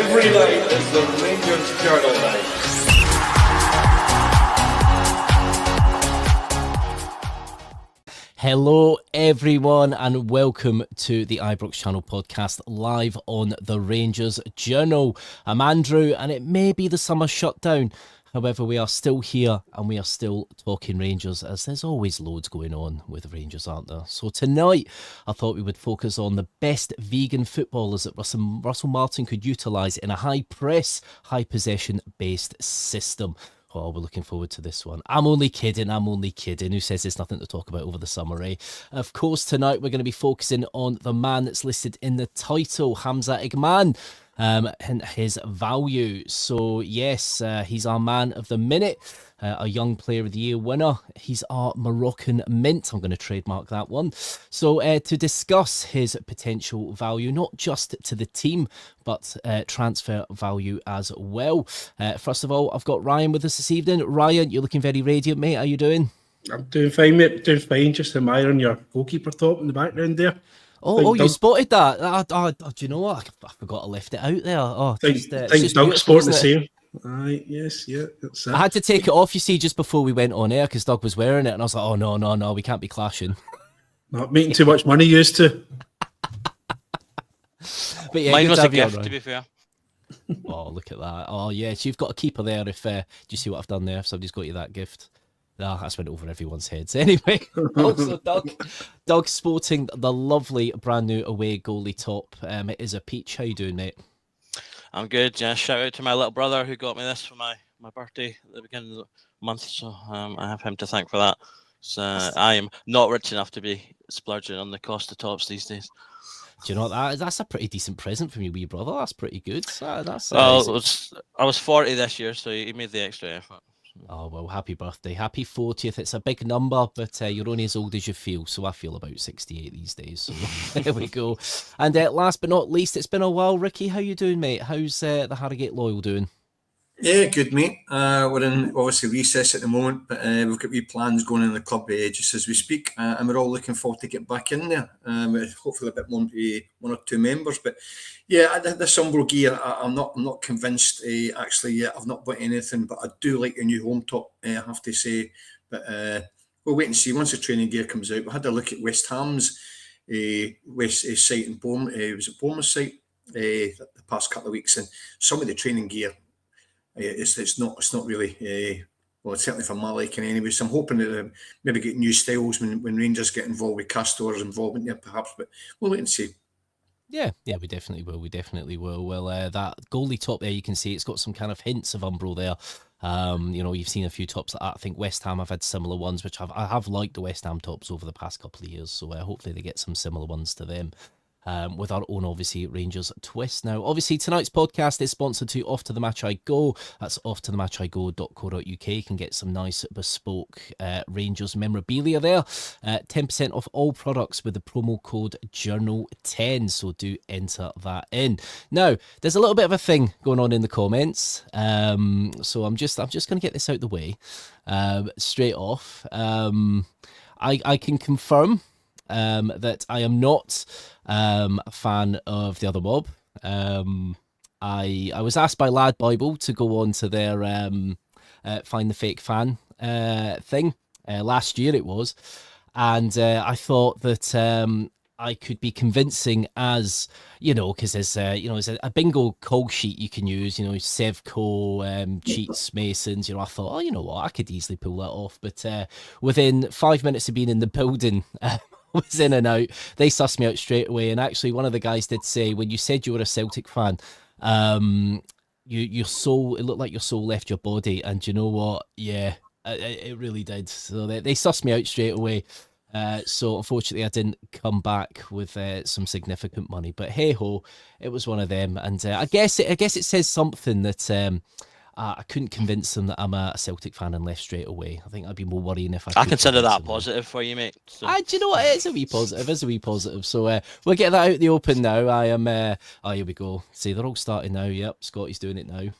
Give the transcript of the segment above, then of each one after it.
Every night is the Rangers Journal night. Hello everyone and welcome to the Ibrox Channel podcast live on the Rangers Journal. I'm Andrew and it may be the summer shutdown. However, we are still here and we are still talking Rangers, as there's always loads going on with Rangers, aren't there? So tonight, I thought we would focus on the best vegan footballers that Russell Martin could utilise in a high press, high possession based system. Oh, we're looking forward to this one. I'm only kidding. Who says there's nothing to talk about over the summer, eh? Of course, tonight we're going to be focusing on the man that's listed in the title, Hamza Igamane. And his value. So yes, he's our man of the minute, a young player of the year winner. He's our Moroccan mint. I'm going to trademark that one. So to discuss his potential value, not just to the team, but transfer value as well. First of all, I've got Ryan with us this evening. Ryan, you're looking very radiant, mate. How you doing? I'm doing fine, mate. Doing fine. Just admiring your goalkeeper top in the background there. Oh, you spotted that? Do you know what? I forgot I left it out there. Oh, Doug's sporting the same. Aye, yes, yeah, that's it. I had to take it off, you see, just before we went on air because Doug was wearing it, and I was like, oh, no, we can't be clashing. Not making too much money used to. But yeah, mine was a gift, to be fair. Oh, look at that. Oh, yes, you've got a keeper there. Do you see what I've done there? If somebody's got you that gift. Ah, that's went over everyone's heads. Anyway, also Doug sporting the lovely brand new away goalie top. It is a peach. How you doing, mate? I'm good. Yeah, shout out to my little brother who got me this for my birthday at the beginning of the month. So I have him to thank for that. So I am not rich enough to be splurging on the cost of tops these days. Do you know what? That's a pretty decent present from your wee brother. That's pretty good. I was 40 this year, so he made the extra effort. Oh, well, happy birthday. Happy 40th. It's a big number, but you're only as old as you feel. So I feel about 68 these days. So there we go. And last but not least, it's been a while. Ricky, how you doing, mate? How's the Harrogate Loyal doing? Yeah, good, mate. We're in, obviously, recess at the moment, but we've got wee plans going in the club just as we speak, and we're all looking forward to get back in there. Hopefully a bit more, one or two members. But yeah, this Umbro gear, I'm not convinced actually yet. I've not bought anything, but I do like the new home top, I have to say. But we'll wait and see once the training gear comes out. We had a look at West Ham's site in Bournemouth. It was at Bournemouth site the past couple of weeks, and some of the training gear. It's not really well, it's certainly for my liking anyway. So I'm hoping that maybe get new styles when Rangers get involved with Castor's involvement there, perhaps. But we'll wait and see. Yeah, we definitely will. Well, that goalie top there, you can see it's got some kind of hints of Umbro there. You've seen a few tops like that. I think West Ham have had similar ones, which I have liked the West Ham tops over the past couple of years. So hopefully they get some similar ones to them. With our own, obviously, Rangers twist. Now, obviously, tonight's podcast is sponsored to Off to the Match I Go. That's offtothematchigo.co.uk. You can get some nice bespoke Rangers memorabilia there. 10% off all products with the promo code Journal10. So do enter that in. Now, there's a little bit of a thing going on in the comments. So I'm just going to get this out the way straight off. I can confirm that I am not a fan of the other mob. I was asked by Lad Bible to go on to their Find the Fake Fan thing. Last year it was. And I thought that I could be convincing as, because there's, there's a bingo call sheet you can use, Sevco, Cheats, Masons, I thought, you know what, I could easily pull that off. But within 5 minutes of being in the building, was in and out, they sussed me out straight away. And actually, one of the guys did say, when you said you were a Celtic fan, your soul, it looked like your soul left your body. And you know what? Yeah, it really did. So they sussed me out straight away. So unfortunately, I didn't come back with some significant money. But hey ho, it was one of them. And I guess it says something that I couldn't convince them that I'm a Celtic fan and left straight away. I think I'd be more worrying if I consider that positive for you, mate. So. Do you know what? It's a wee positive. So we'll get that out in the open now. I am. Here we go. See, they're all starting now. Yep, Scotty's doing it now.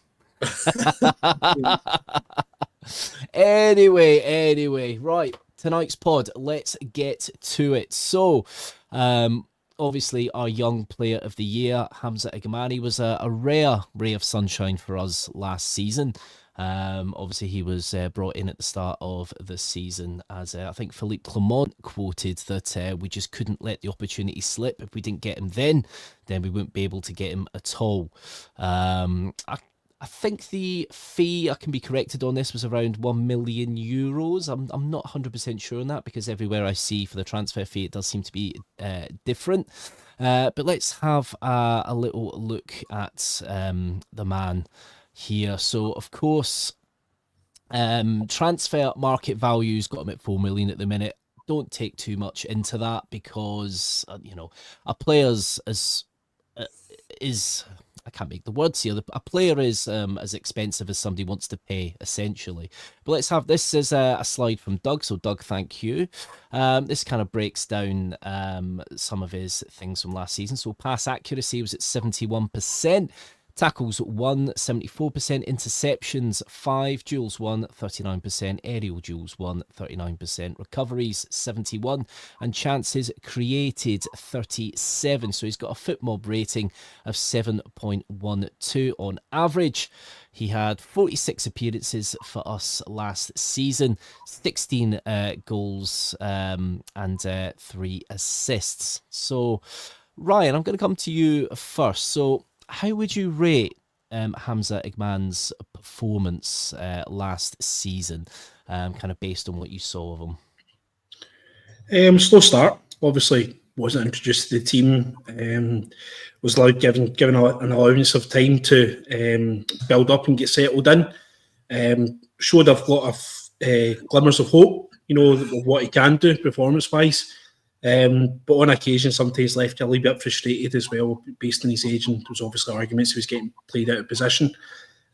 Anyway, right. Tonight's pod. Let's get to it. So, obviously our young player of the year, Hamza Igamane, was a rare ray of sunshine for us last season. Obviously, he was brought in at the start of the season as I think Philippe Clement quoted that we just couldn't let the opportunity slip. If we didn't get him then we wouldn't be able to get him at all. I think the fee, I can be corrected on this, was around €1 million. I'm not 100% sure on that because everywhere I see for the transfer fee, it does seem to be different. But let's have a little look at the man here. So, of course, transfer market value's got him at 4 million at the minute. Don't take too much into that because, a player's is I can't make the words here. A player is as expensive as somebody wants to pay, essentially. But let's have this as a slide from Doug. So, Doug, thank you. This kind of breaks down some of his things from last season. So, pass accuracy was at 71%. Tackles 1, 74%, interceptions 5, duels 1, 39%, aerial duels 1, 39%, recoveries 71, and chances created 37. So he's got a foot mob rating of 7.12 on average. He had 46 appearances for us last season, 16 goals and 3 assists. So, Ryan, I'm going to come to you first. So, how would you rate Hamza Igamane's performance last season, kind of based on what you saw of him? Slow start. Obviously, wasn't introduced to the team. Was given an allowance of time to build up and get settled in. Showed a lot of glimmers of hope, of what he can do performance-wise. But on occasion, sometimes left a little bit frustrated as well, based on his age, and there was obviously arguments he was getting played out of position.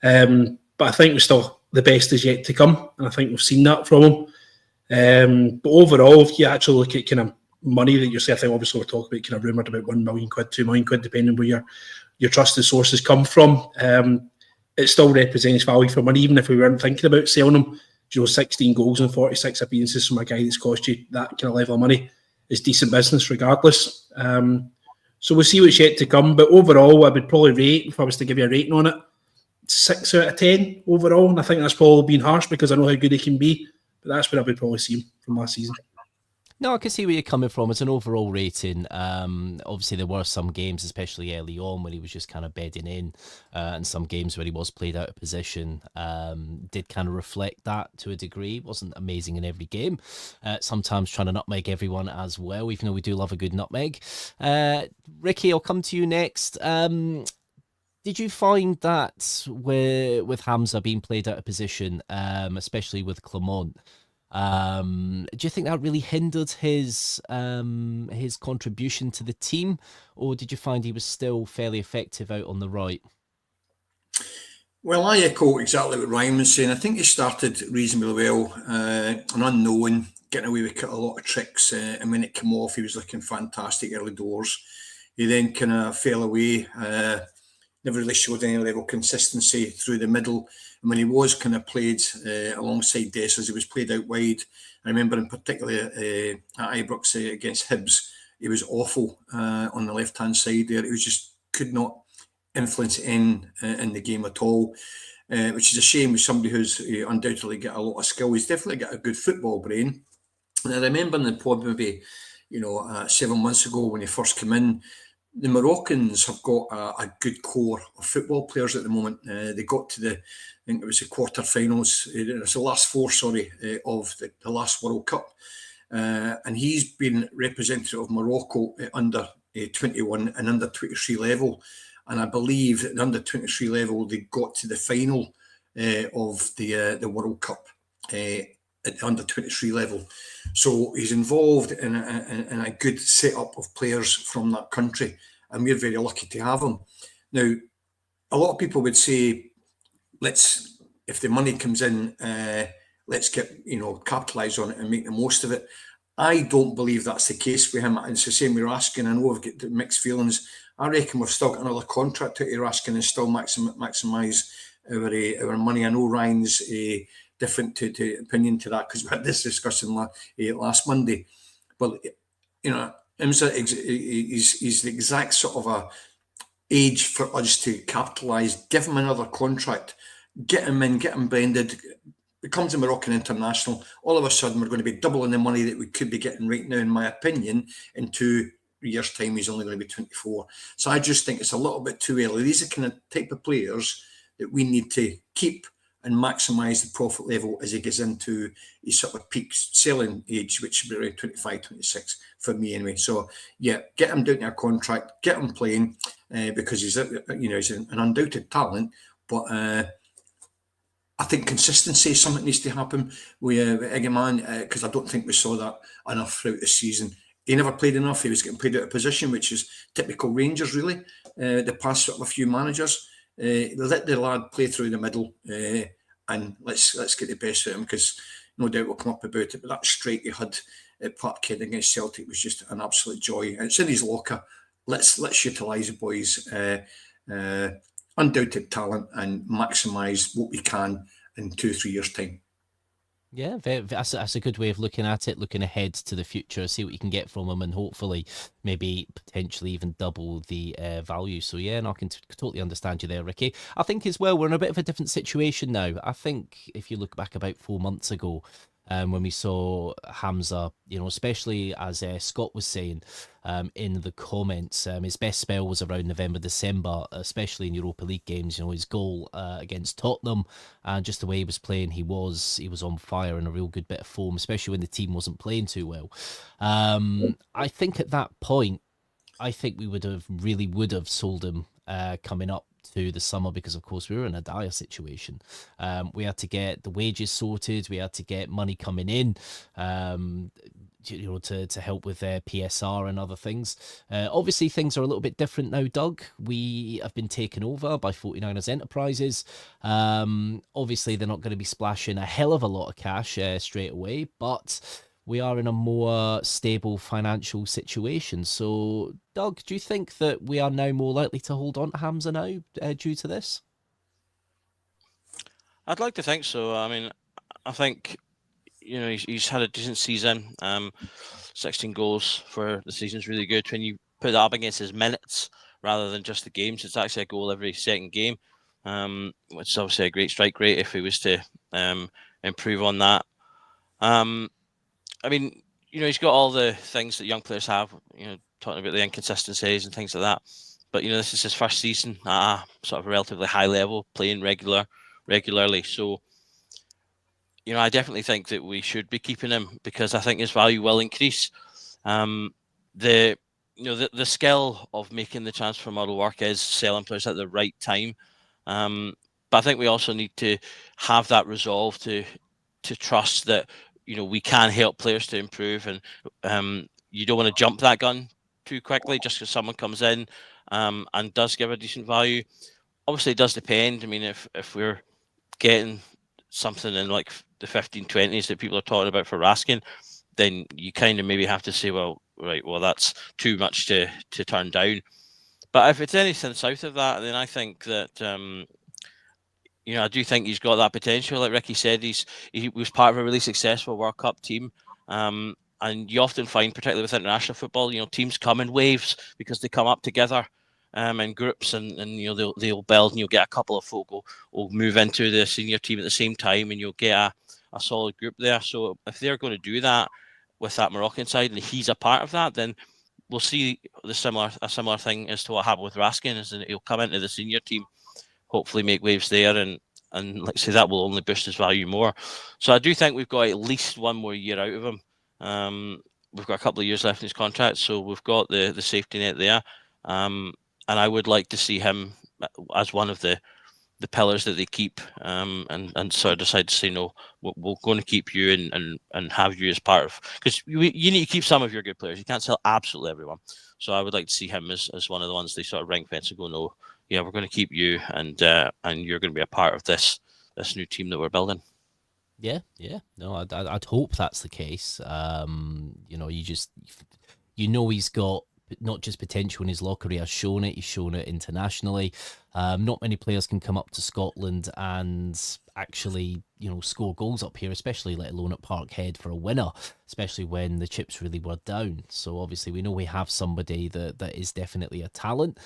But I think we're still the best is yet to come, and I think we've seen that from him. But overall, if you actually look at kind of money that you're saying, I think obviously we're talking about kind of rumoured about £1 million, £2 million, depending on where your trusted sources come from. It still represents value for money, even if we weren't thinking about selling him. 16 goals and 46 appearances from a guy that's cost you that kind of level of money is decent business regardless. So we'll see what's yet to come. But overall, I would probably rate, if I was to give you a rating on it, 6 out of 10 overall. And I think that's probably being harsh because I know how good he can be. But that's what I would probably see him from last season. No, I can see where you're coming from. It's an overall rating. Obviously, there were some games, especially early on, when he was just kind of bedding in, and some games where he was played out of position did kind of reflect that to a degree. Wasn't amazing in every game. Sometimes trying to nutmeg everyone as well, even though we do love a good nutmeg. Ricky, I'll come to you next. Did you find that with Hamza being played out of position, especially with Clement, do you think that really hindered his contribution to the team, or did you find he was still fairly effective out on the right? Well, I echo exactly what Ryan was saying. I think he started reasonably well, an unknown, getting away with a lot of tricks, and when it came off, he was looking fantastic early doors. He then kind of fell away, never really showed any level of consistency through the middle. And when he was kind of played alongside Dessers, he was played out wide. I remember in particular at Ibrox against Hibs, he was awful on the left-hand side there. He was just could not influence in the game at all, which is a shame with somebody who's undoubtedly got a lot of skill. He's definitely got a good football brain. And I remember in the pod maybe 7 months ago when he first came in, the Moroccans have got a good core of football players at the moment. They got to I think it was the quarterfinals. It was the last four, of the last World Cup. And he's been representative of Morocco at under 21 and under 23 level. And I believe at the under 23 level, they got to the final of the World Cup at the under 23 level. So he's involved in a good setup of players from that country, and we're very lucky to have him. Now, a lot of people would say, if the money comes in, let's capitalise on it and make the most of it. I don't believe that's the case with him. It's the same with Raskin. I know we've got mixed feelings. I reckon we've still got another contract out of Raskin and still maximise our money. I know Ryan's different to opinion to that because we had this discussion last Monday. But He's the exact sort of a age for us to capitalise. Give him another contract, get him in, get him blended. Becomes a Moroccan international. All of a sudden, we're going to be doubling the money that we could be getting right now, in my opinion. In 2 years' time, he's only going to be 24. So I just think it's a little bit too early. These are the kind of type of players that we need to keep and maximise the profit level as he gets into his sort of peak selling age, which should be around 25, 26 for me anyway. So yeah, get him down to a contract, get him playing, because he's an undoubted talent, but I think consistency is something that needs to happen with Igamane, because I don't think we saw that enough throughout the season. He never played enough. He was getting played out of position, which is typical Rangers, really. The past sort of a few managers, let the lad play through the middle, and let's get the best out of him, because no doubt we'll come up about it. But that strike he had at Parkhead against Celtic was just an absolute joy. And it's in his locker. Let's utilise the boys. Undoubted talent, and maximise what we can in 2-3 years' time. Yeah, that's a good way of looking at it, looking ahead to the future, see what you can get from him, and hopefully maybe potentially even double the value. So yeah, and I can totally understand you there, Ricky. I think as well, we're in a bit of a different situation now. I think if you look back about 4 months ago, when we saw Hamza, especially as Scott was saying in the comments, his best spell was around November, December, especially in Europa League games. His goal against Tottenham, and just the way he was playing, he was on fire in a real good bit of form, especially when the team wasn't playing too well. I think at that point, I think we would have sold him coming up to the summer, because of course we were in a dire situation. We had to get the wages sorted, we had to get money coming in, to help with PSR and other things. Obviously things are a little bit different now, Doug. We have been taken over by 49ers Enterprises. Obviously they're not going to be splashing a hell of a lot of cash straight away, but we are in a more stable financial situation. So, Doug, do you think that we are now more likely to hold on to Hamza now due to this? I'd like to think so. I mean, I think, he's had a decent season. 16 goals for the season's really good. When you put that up against his minutes rather than just the games, it's actually a goal every second game, which is obviously a great strike rate if he was to improve on that. I mean, he's got all the things that young players have, talking about the inconsistencies and things like that. But, this is his first season at a sort of a relatively high level, playing regularly. So, I definitely think that we should be keeping him, because I think his value will increase. The skill of making the transfer model work is selling players at the right time. But I think we also need to have that resolve to trust that, we can help players to improve, and you don't want to jump that gun too quickly just because someone comes in and does give a decent value. Obviously, it does depend. I mean, if we're getting something in like the 15-20s that people are talking about for Raskin, then you kind of maybe have to say, well, that's too much to turn down. But if it's anything south of that, then I think that I do think he's got that potential. Like Ricky said, he was part of a really successful World Cup team. And you often find, particularly with international football, teams come in waves because they come up together in groups, and they'll build, and you'll get a couple of folk will move into the senior team at the same time, and you'll get a solid group there. So if they're going to do that with that Moroccan side, and he's a part of that, then we'll see a similar thing as to what happened with Raskin, is that he'll come into the senior team, hopefully make waves there, and like I say, that will only boost his value more. So I do think we've got at least one more year out of him. We've got a couple of years left in his contract, so we've got the safety net there. And I would like to see him as one of the pillars that they keep, and sort of decide to say, no, we're going to keep you and have you as part of, because you need to keep some of your good players. You can't sell absolutely everyone. So I would like to see him as one of the ones they sort of ring fence and go, no, yeah, we're going to keep you, and you're going to be a part of this new team that we're building. Yeah. No, I'd hope that's the case. He's got not just potential in his locker, he has shown it. He's shown it internationally. Not many players can come up to Scotland and actually, score goals up here, especially let alone at Parkhead for a winner, especially when the chips really were down. So obviously we know we have somebody that is definitely a talent.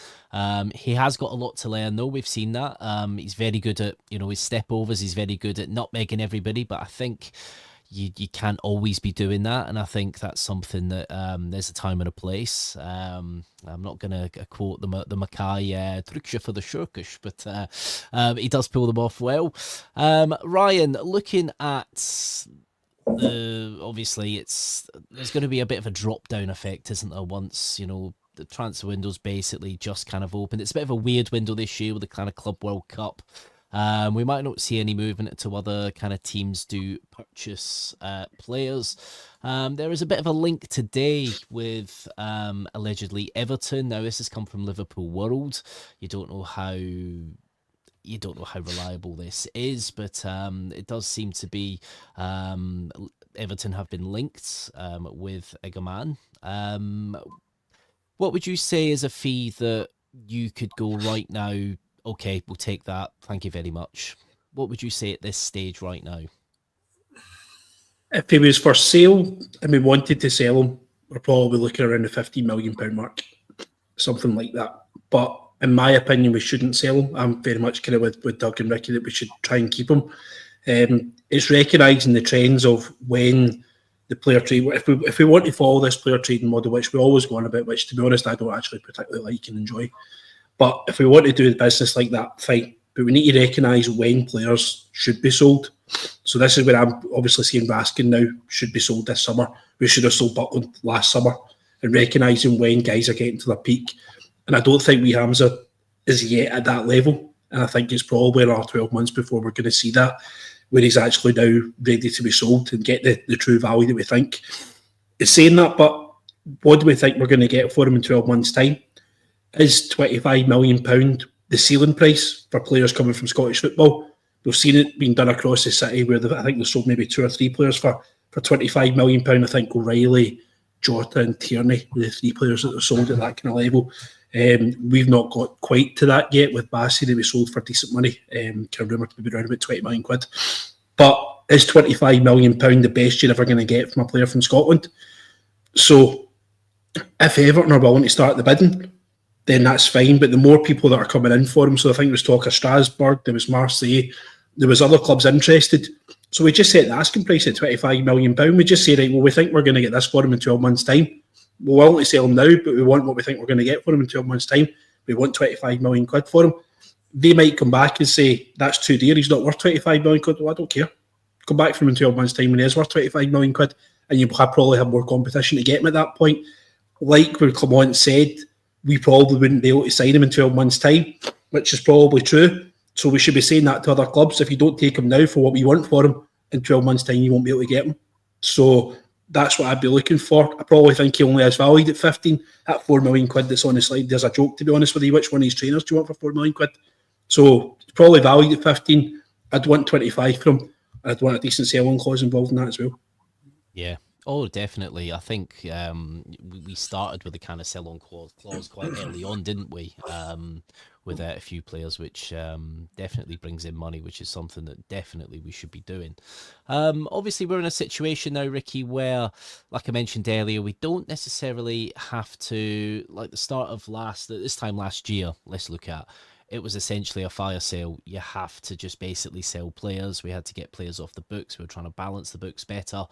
He has got a lot to learn though. We've seen that. He's very good at, his step overs. He's very good at nutmegging everybody, but I think you can't always be doing that, and I think that's something that there's a time and a place. I'm not going to quote the Mackay Drücksche for the Schurkish, but he does pull them off well. Ryan, looking at obviously there's going to be a bit of a drop down effect, isn't there? Once the transfer window's basically just kind of opened. It's a bit of a weird window this year with the kind of Club World Cup. We might not see any movement to other kind of teams do purchase players. There is a bit of a link today with allegedly Everton. Now this has come from Liverpool World. You don't know how reliable this is, but it does seem to be Everton have been linked with Igamane. What would you say is a fee that you could go right now? Okay, we'll take that. Thank you very much. What would you say at this stage right now? If he was for sale and we wanted to sell him, we're probably looking around the £15 million mark, something like that. But in my opinion, we shouldn't sell him. I'm very much kind of with Doug and Ricky that we should try and keep him. It's recognising the trends of when the player trade. If we want to follow this player trading model, which we always go on about, which to be honest I don't actually particularly like and enjoy. But if we want to do the business like that, fine. But we need to recognise when players should be sold. So this is where I'm obviously seeing Raskin now should be sold this summer. We should have sold Buckland last summer, and recognising when guys are getting to their peak. And I don't think Hamza is yet at that level. And I think it's probably another 12 months before we're going to see that, where he's actually now ready to be sold and get the true value that we think. It's saying that, but what do we think we're going to get for him in 12 months' time? Is £25 million the ceiling price for players coming from Scottish football? We've seen it being done across the city where I think they've sold maybe 2 or 3 players for £25 million. I think O'Reilly, Jota and Tierney were the 3 players that were sold at that kind of level. We've not got quite to that yet with Bassey that we sold for decent money. Kind of rumoured to be around about £20 million. But is £25 million the best you're ever going to get from a player from Scotland? So if Everton are willing to start the bidding, then that's fine. But the more people that are coming in for him, so I think there was talk of Strasbourg, there was Marseille, there was other clubs interested. So we just set the asking price at £25 million. We just say, right, well, we think we're going to get this for him in 12 months' time. We're willing to sell him now, but we want what we think we're going to get for him in 12 months' time. We want £25 million for him. They might come back and say, that's too dear, he's not worth £25 million. Well, I don't care. Come back from him in 12 months' time when he is worth £25 million, and you probably have more competition to get him at that point. Like what Clement said, we probably wouldn't be able to sign him in 12 months' time, which is probably true. So we should be saying that to other clubs. If you don't take him now for what we want for him, in 12 months' time, you won't be able to get him. So that's what I'd be looking for. I probably think he only has valued at 15. That £4 million that's on the slide, there's a joke, to be honest with you. Which one of these trainers do you want for £4 million? So it's probably valued at 15. I'd want 25 from him. I'd want a decent selling clause involved in that as well. Yeah. Oh, definitely. I think we started with the kind of sell-on clause quite early on, didn't we? With a few players, which definitely brings in money, which is something that definitely we should be doing. Obviously, we're in a situation now, Ricky, where, like I mentioned earlier, we don't necessarily have to, like the start of this time last year, let's look at, it was essentially a fire sale. You have to just basically sell players. We had to get players off the books. We were trying to balance the books better.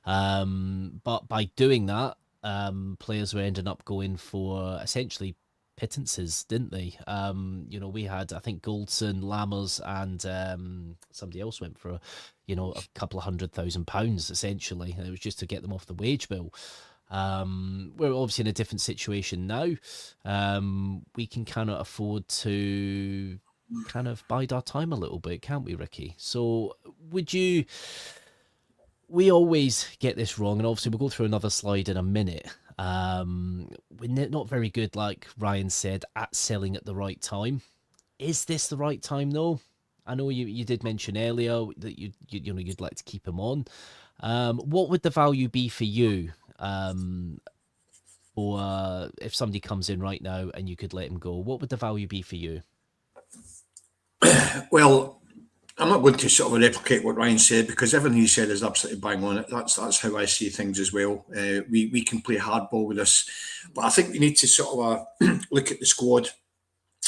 But by doing that, players were ending up going for essentially pittances, didn't they? We had, I think, Goldson, Lammers, and somebody else went for, a couple of £100,000 essentially. And it was just to get them off the wage bill. We're obviously in a different situation now. We can kind of afford to kind of bide our time a little bit, can't we, Ricky? So we always get this wrong, and obviously we'll go through another slide in a minute. We're not very good, like Ryan said, at selling at the right time. Is this the right time, though? I know you did mention earlier that you'd like to keep him on. What would the value be for you? Or if somebody comes in right now and you could let him go, what would the value be for you? Well, I'm not going to sort of replicate what Ryan said, because everything he said is absolutely bang on. That's how I see things as well. We can play hardball with this, but I think we need to sort of look at the squad,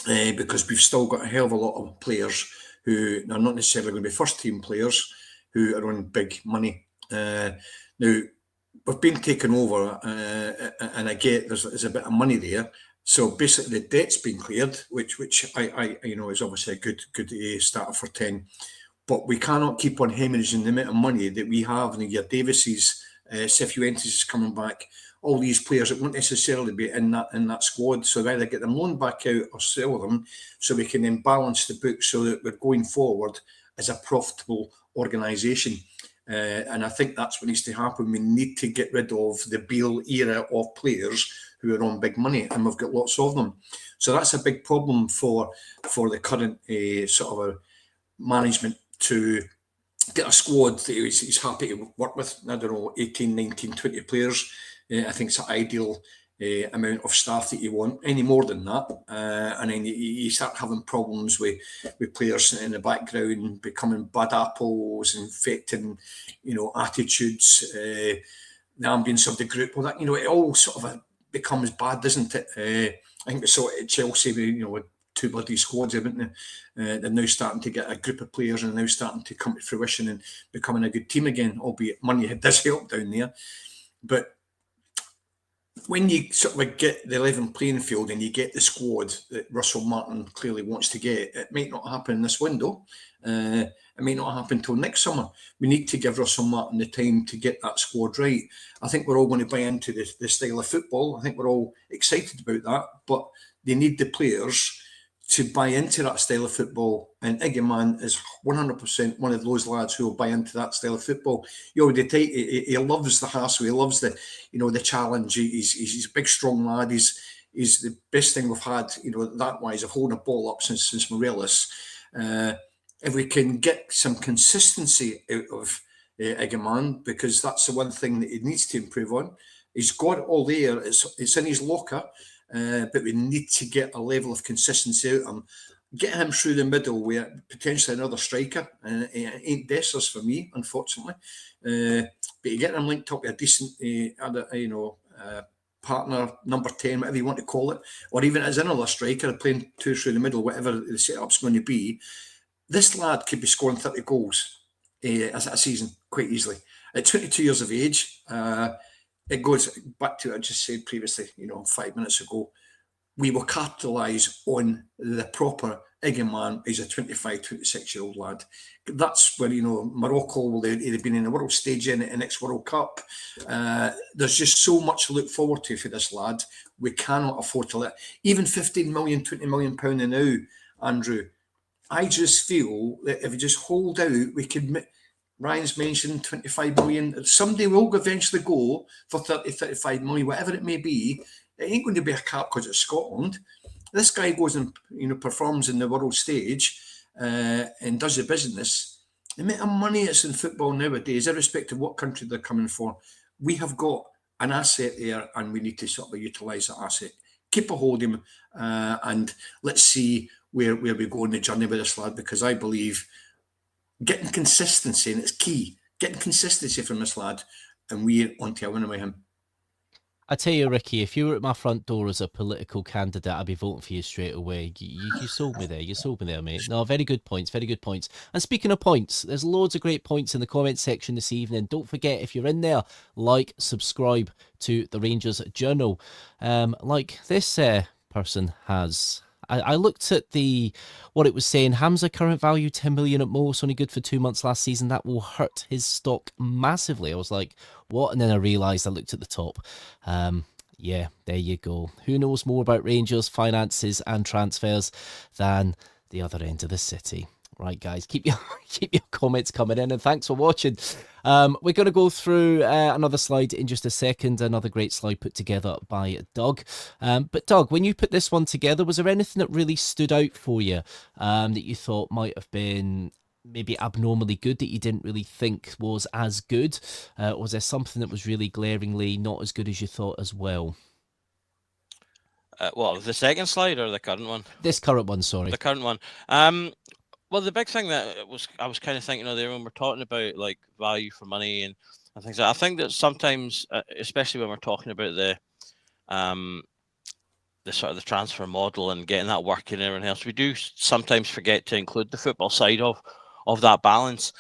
because we've still got a hell of a lot of players who are not necessarily going to be first team players who are on big money. Now, we've been taken over, and I get there's a bit of money there. So basically, the debt's been cleared, which I is obviously a good start for 10. But we cannot keep on hemorrhaging the amount of money that we have. And your Davises, Cifuentes is coming back. All these players that won't necessarily be in that squad, so either get them loaned back out or sell them, so we can then balance the book so that we're going forward as a profitable organisation. And I think that's what needs to happen. We need to get rid of the Beale era of players who are on big money, and we've got lots of them. So that's a big problem for the current sort of management, to get a squad that he's happy to work with. I don't know, 18, 19, 20 players. I think it's an ideal amount of staff that you want. Any more than that, and then you start having problems with players in the background becoming bad apples, infecting, attitudes, the ambience of the group. Well, that, it all sort of becomes bad, doesn't it? I think we saw it at Chelsea, with two bloody squads, haven't they? They're now starting to get a group of players, and now starting to come to fruition and becoming a good team again, albeit money does help down there. But when you sort of get the 11 playing field and you get the squad that Russell Martin clearly wants to get, it might not happen in this window. It may not happen till next summer. We need to give Russell Martin the time to get that squad right. I think we're all going to buy into the style of football. I think we're all excited about that, but they need the players to buy into that style of football. And Igamane is 100% one of those lads who will buy into that style of football. He loves the hassle. He loves the challenge. He's a big, strong lad. He's the best thing we've had, that wise, of holding a ball up since Morelos. If we can get some consistency out of Igamane, because that's the one thing that he needs to improve on. He's got it all there. It's in his locker. But we need to get a level of consistency out of him. Get him through the middle with potentially another striker. It ain't Dessers for me, unfortunately. But you get him linked up with a decent, partner, number 10, whatever you want to call it, or even as another striker, playing two through the middle, whatever the setup's going to be. This lad could be scoring 30 goals as a season quite easily. At 22 years of age, it goes back to what I just said previously, 5 minutes ago. We will capitalise on the proper Igamane as a 25, 26-year-old lad. That's where, Morocco, they've been in the world stage in the next World Cup. There's just so much to look forward to for this lad. We cannot afford to let, even 15 million, 20 million pound now, Andrew. I just feel that if we just hold out, we could... Ryan's mentioned 25 million. Somebody will eventually go for 30, 35 million, whatever it may be. It ain't going to be a cap because it's Scotland. This guy goes and performs in the world stage and does the business. The amount of money that's in football nowadays, irrespective of what country they're coming for, we have got an asset there, and we need to sort of utilise that asset. Keep a hold of him, and let's see where we go in the journey with this lad, because I believe getting consistency, and it's key, getting consistency from this lad, and we're on to a winner with him. I tell you, Ricky, if you were at my front door as a political candidate, I'd be voting for you straight away. You sold me there. You sold me there, mate. No, very good points. Very good points. And speaking of points, there's loads of great points in the comment section this evening. Don't forget, if you're in there, like, subscribe to the Rangers Journal. Like this person has... I looked at what it was saying. Hamza, current value 10 million at most, only good for 2 months last season. That will hurt his stock massively. I was like, what? And then I realised, I looked at the top. Yeah, there you go. Who knows more about Rangers, finances and transfers than the other end of the city? Right, guys, keep your comments coming in, and thanks for watching. We're going to go through another slide in just a second, another great slide put together by Doug. But Doug, when you put this one together, was there anything that really stood out for you that you thought might have been maybe abnormally good, that you didn't really think was as good? Was there something that was really glaringly not as good as you thought as well? What, the second slide or the current one? This current one, sorry. The current one. Well, the big thing that I was kind of thinking of there when we're talking about like value for money and things like that, I think that sometimes, especially when we're talking about um, the sort of the transfer model and getting that working and everything else, we do sometimes forget to include the football side of that balance.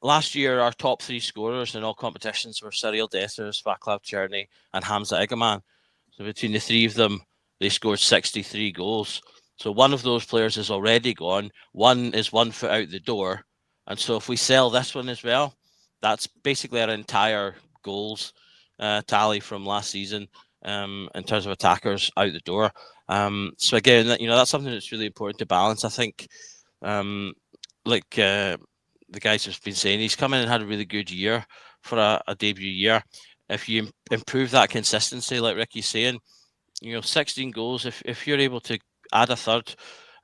Last year, our top 3 scorers in all competitions were Cyril Dessers, Václav Černý, and Hamza Igamane. So between the 3 of them, they scored 63 goals. So one of those players is already gone. One is 1 foot out the door. And so if we sell this one as well, that's basically our entire goals tally from last season in terms of attackers out the door. So again, that's something that's really important to balance. I think, the guys have been saying, he's come in and had a really good year for a debut year. If you improve that consistency, like Ricky's saying, 16 goals, if you're able to add a third,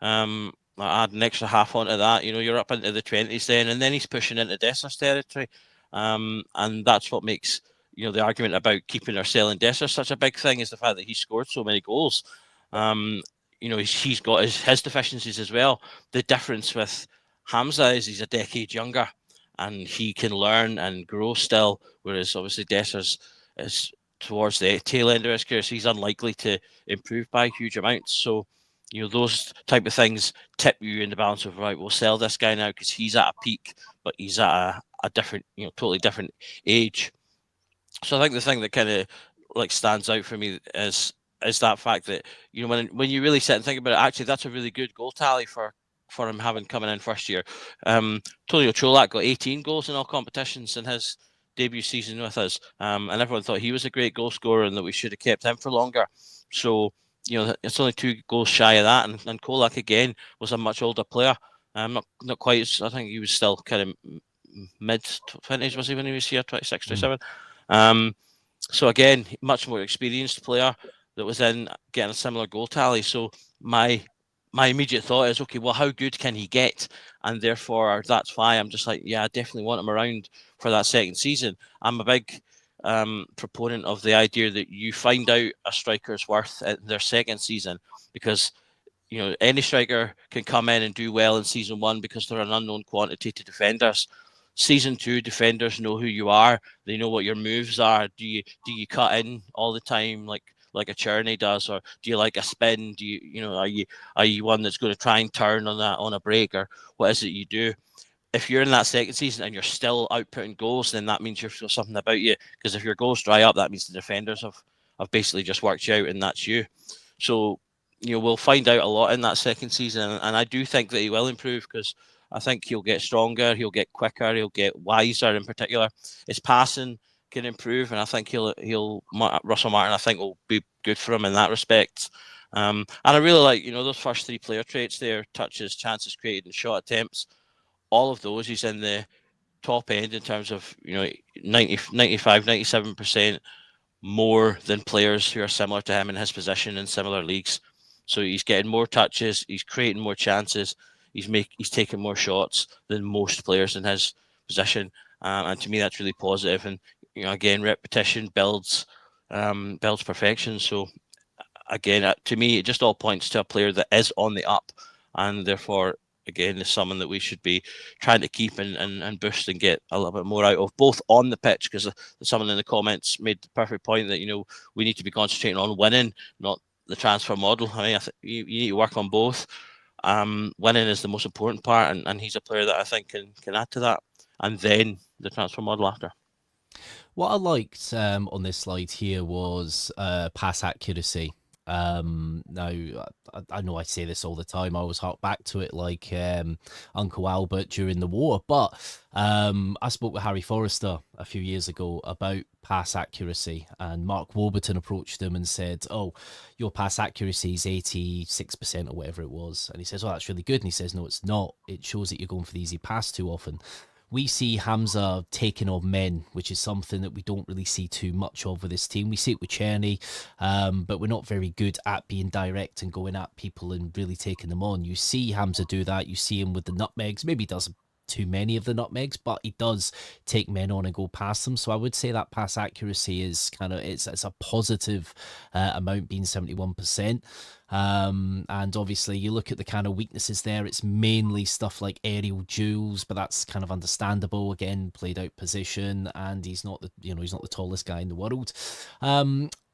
add an extra half onto that, you're up into the 20s then, and then he's pushing into Dessers territory. And that's what makes, the argument about keeping or selling Dessers such a big thing, is the fact that he scored so many goals. He's got his deficiencies as well. The difference with Hamza is he's a decade younger and he can learn and grow still, whereas obviously Dessers is towards the tail end of his career, so he's unlikely to improve by huge amounts. So, those type of things tip you in the balance of, right, we'll sell this guy now because he's at a peak, but he's at a different, totally different age. So I think the thing that kind of like stands out for me is that fact that, when you really sit and think about it, actually that's a really good goal tally for him having coming in first year. Tonio Cholak got 18 goals in all competitions in his debut season with us, and everyone thought he was a great goal scorer and that we should have kept him for longer. So, it's only 2 goals shy of that, and Cholak again was a much older player. Not quite. I think he was still kind of mid-20s, was he, when he was here, 26, 27. So again, much more experienced player that was in getting a similar goal tally. So my immediate thought is, okay, well, how good can he get? And therefore, that's why I'm just like, yeah, I definitely want him around for that second season. I'm a big proponent of the idea that you find out a striker's worth at their second season, because any striker can come in and do well in season 1 because they're an unknown quantity to defenders. Season 2, defenders know who you are. They know what your moves are. Do you cut in all the time like a Czerny does, or do you like a spin? Do you are you one that's going to try and turn on a break, or what is it you do? If you're in that second season and you're still outputting goals, then that means you've got something about you. Because if your goals dry up, that means the defenders have basically just worked you out, and that's you. So we'll find out a lot in that second season, and I do think that he will improve, because I think he'll get stronger, he'll get quicker, he'll get wiser. In particular, his passing can improve, and I think Russell Martin, I think, will be good for him in that respect. And I really like those first 3 player traits there: touches, chances created, and shot attempts. All of those, he's in the top end in terms of 95-97% more than players who are similar to him in his position in similar leagues. So he's getting more touches, he's creating more chances, he's taking more shots than most players in his position, and to me that's really positive. And again, repetition builds perfection. So again, to me, it just all points to a player that is on the up, and therefore, again, is someone that we should be trying to keep and boost and get a little bit more out of, both on the pitch, because someone in the comments made the perfect point that we need to be concentrating on winning, not the transfer model. I mean, you need to work on both. Winning is the most important part, and he's a player that I think can add to that, and then the transfer model after. What I liked on this slide here was pass accuracy. Now, I know I say this all the time. I always hark back to it like Uncle Albert during the war. But I spoke with Harry Forrester a few years ago about pass accuracy, and Mark Warburton approached him and said, "Oh, your pass accuracy is 86% or whatever it was." And he says, "Oh, that's really good." And he says, "No, it's not. It shows that you're going for the easy pass too often." We see Hamza taking on men, which is something that we don't really see too much of with this team. We see it with Czerny, but we're not very good at being direct and going at people and really taking them on. You see Hamza do that. You see him with the nutmegs. Maybe he does too many of the nutmegs, but he does take men on and go past them. So I would say that pass accuracy is kind of it's a positive amount, being 71%. And obviously you look at the kind of weaknesses there, it's mainly stuff like aerial duels, but that's kind of understandable. Again, played out position, and he's not the tallest guy in the world.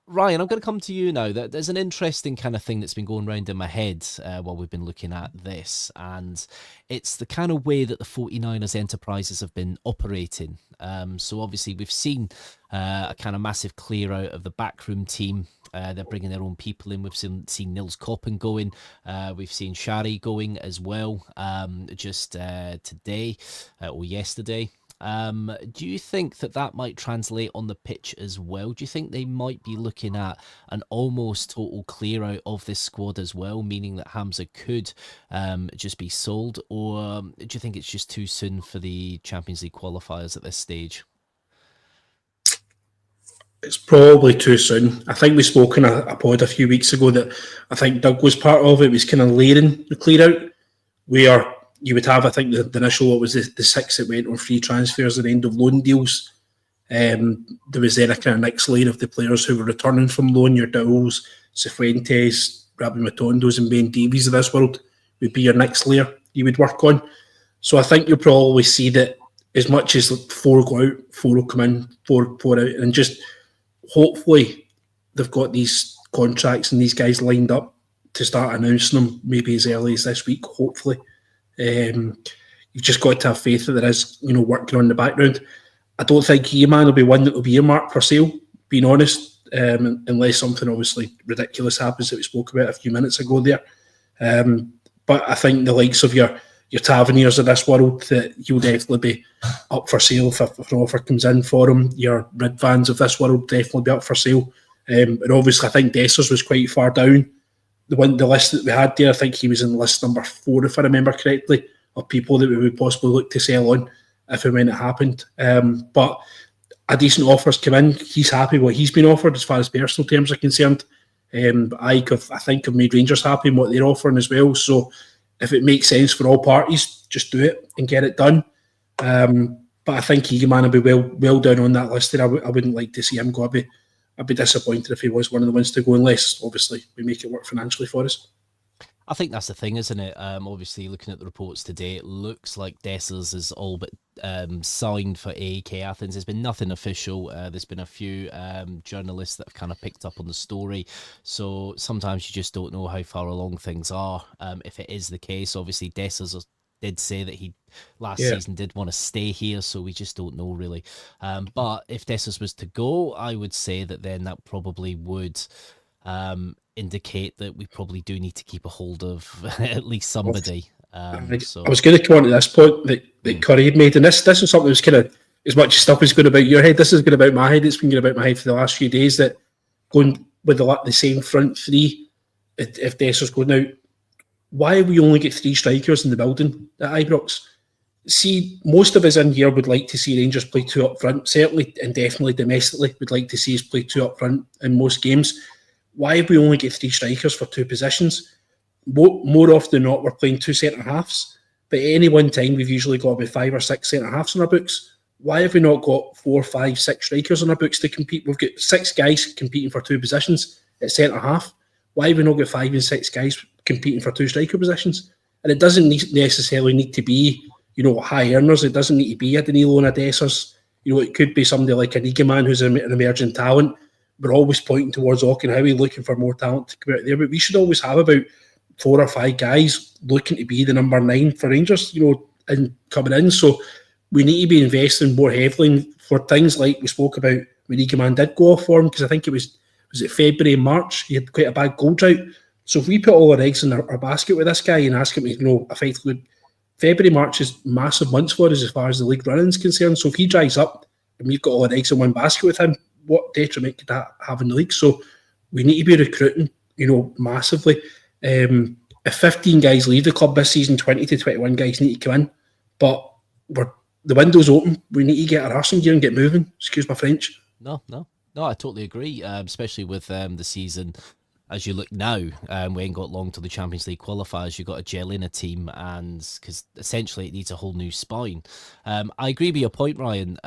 Ryan, I'm going to come to you now. There's an interesting kind of thing that's been going around in my head while we've been looking at this, and it's the kind of way that the 49ers enterprises have been operating. So obviously we've seen a kind of massive clear out of the backroom team. They're bringing their own people in. We've seen Nils Koppen going. We've seen Shari going as well just today or yesterday. Do you think that might translate on the pitch as well? Do you think they might be looking at an almost total clear out of this squad as well, meaning that Hamza could just be sold? Or do you think it's just too soon for the Champions League qualifiers at this stage? It's probably too soon. I think we spoke in a pod a few weeks ago that I think Doug was part of. It was kind of layering the clear out, where you would have, I think, the initial, what was the 6 that went on free transfers at the end of loan deals. There was then a kind of next layer of the players who were returning from loan, your Dowells, Cifuentes, Rabbi Matondos and Ben Davies of this world would be your next layer you would work on. So I think you'll probably see that as much as 4 go out, 4 will come in, 4 out, and just hopefully they've got these contracts and these guys lined up to start announcing them maybe as early as this week, hopefully. You've just got to have faith that there is, working on in the background. I don't think Igamane will be one that will be earmarked for sale, being honest, unless something obviously ridiculous happens that we spoke about a few minutes ago there. But I think the likes of your Taverniers of this world, that he'll definitely be up for sale if an offer comes in for him. Your Ridvans of this world definitely be up for sale. And obviously I think Dessers was quite far down the list that we had there. I think he was in list number 4, if I remember correctly, of people that we would possibly look to sell on if and when it happened. But a decent offer's come in. He's happy what he's been offered as far as personal terms are concerned. I think have made Rangers happy in what they're offering as well. So if it makes sense for all parties, just do it and get it done. But I think Igamane will be well down on that list there. I wouldn't like to see him go. I'd be disappointed if he was one of the ones to go, unless obviously we make it work financially for us. I think that's the thing, isn't it? Obviously, looking at the reports today, it looks like Dessers is all but signed for AEK Athens. There's been nothing official. There's been a few journalists that have kind of picked up on the story. So sometimes you just don't know how far along things are. If it is the case, obviously Dessers did say that he last season did want to stay here, so we just don't know really. But if Dessers was to go, I would say that then that probably would indicate that we probably do need to keep a hold of at least somebody. I was going to come on to this point that Curry had made, and this is something that was kind of, as much stuff is going about your head, this is going about my head. It's been going about my head for the last few days, that going with the same front three, if Dessers going out, why we only get 3 strikers in the building at Ibrox? See, most of us in here would like to see Rangers play 2 up front, certainly and definitely domestically would like to see us play 2 up front in most games. Why have we only get 3 strikers for 2 positions? More often than not, we're playing 2 centre-halves, but at any one time we've usually got about 5 or 6 centre-halves on our books. Why have we not got 4, 5, 6 strikers on our books to compete? We've got 6 guys competing for 2 positions at centre-half. Why have we not got 5 and 6 guys competing for 2 striker positions? And it doesn't necessarily need to be, high earners. It doesn't need to be a Danilo and a Dessers. It could be somebody like an Igamane who's an emerging talent. We're always pointing towards Auchenhowie, looking for more talent to come out there. But we should always have about 4 or 5 guys looking to be the number 9 for Rangers, and coming in. So we need to be investing more heavily for things like we spoke about when Igamane did go off form, because I think it was it February and March, he had quite a bad goal drought. So if we put all our eggs in our basket with this guy and ask him to, effectively, February, March is massive months for us as far as the league running is concerned. So if he dries up and we've got all our eggs in one basket with him, what detriment could that have in the league? So we need to be recruiting, massively. If 15 guys leave the club this season, 20 to 21 guys need to come in. But the window's open. We need to get our arse in gear and get moving. Excuse my French. No, I totally agree, especially with the season as you look now, we ain't got long till the Champions League qualifiers. You've got to gel in a team, and because essentially it needs a whole new spine. I agree with your point, Ryan.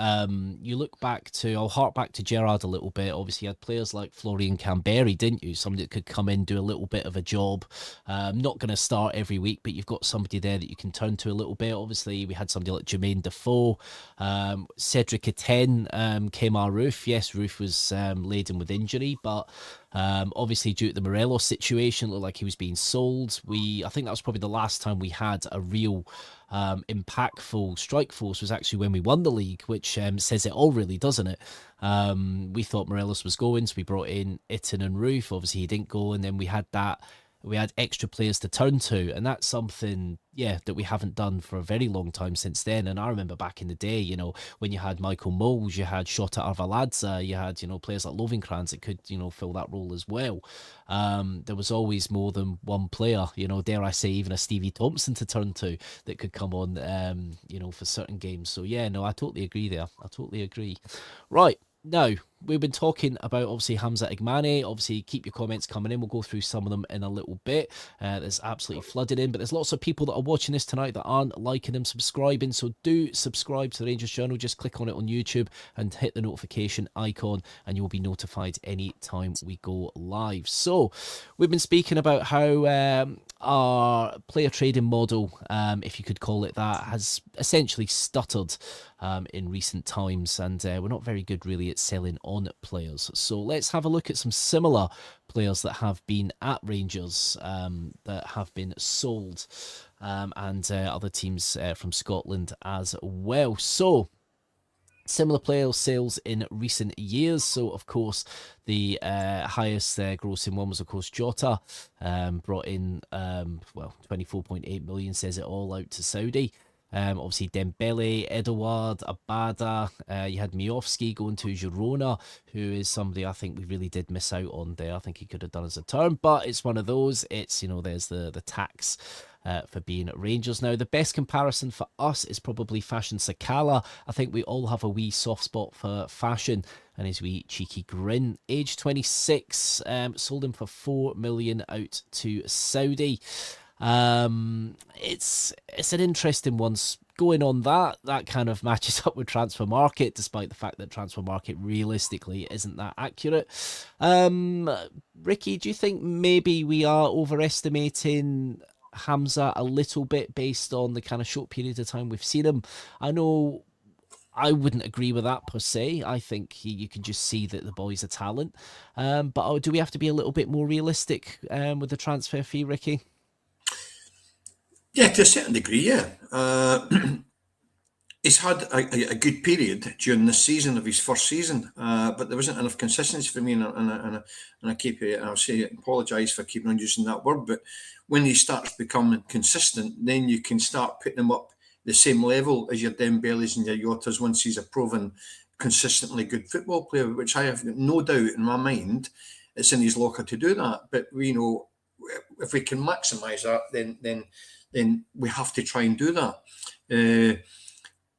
You look back to, I'll hark back to Gerrard a little bit. Obviously, you had players like Florian Kamberi, didn't you? Somebody that could come in, do a little bit of a job. Not going to start every week, but you've got somebody there that you can turn to a little bit. Obviously, we had somebody like Jermaine Defoe, Cedric Etienne, Kemar Roof. Yes, Roof was laden with injury, but obviously due to the Morelos situation, it looked like he was being sold. I think that was probably the last time we had a real impactful strike force was actually when we won the league, which says it all, really, doesn't it? We thought Morelos was going, so we brought in Itten and Roof. Obviously he didn't go, and then we had extra players to turn to, and that's something, that we haven't done for a very long time since then. And I remember back in the day, when you had Michael Moles, you had Shota Arveladze, you had, players like Lovenkrands that could, fill that role as well. There was always more than one player, dare I say, even a Stevie Thompson to turn to that could come on, for certain games. So I totally agree there. I totally agree. Right. Now, we've been talking about, obviously, Hamza Igamane. Obviously, keep your comments coming in. We'll go through some of them in a little bit. There's absolutely flooded in, but there's lots of people that are watching this tonight that aren't liking and subscribing. So do subscribe to the Rangers Journal. Just click on it on YouTube and hit the notification icon, and you'll be notified any time we go live. So we've been speaking about how our player trading model, if you could call it that, has essentially stuttered in recent times, and we're not very good really at selling on players. So let's have a look at some similar players that have been at Rangers, that have been sold, and other teams from Scotland as well. So similar player sales in recent years. So, of course, the highest grossing one was, of course, Jota. Brought in, 24.8 million, says it all, out to Saudi. Obviously, Dembele, Edouard, Abada. You had Miofsky going to Girona, who is somebody I think we really did miss out on there. I think he could have done as a term, but it's one of those. It's, there's the tax for being at Rangers. Now, the best comparison for us is probably Fashion Sakala. I think we all have a wee soft spot for Fashion and his wee cheeky grin. Age 26, sold him for 4 million out to Saudi. It's an interesting one going on. That kind of matches up with Transfer Market, despite the fact that Transfer Market realistically isn't that accurate. Ricky, do you think maybe we are overestimating Hamza a little bit based on the kind of short period of time we've seen him? I know I wouldn't agree with that per se. I think you can just see that the boy's a talent. But do we have to be a little bit more realistic with the transfer fee, Ricky? Yeah, to a certain degree, yeah. He's had a good period during this season of his first season, but there wasn't enough consistency for me, and I keep it. I'll say, apologise for keeping on using that word, but when he starts becoming consistent, then you can start putting him up the same level as your Dembele's and your Jotas once he's a proven, consistently good football player, which I have no doubt in my mind it's in his locker to do that. But if we can maximise that, then we have to try and do that.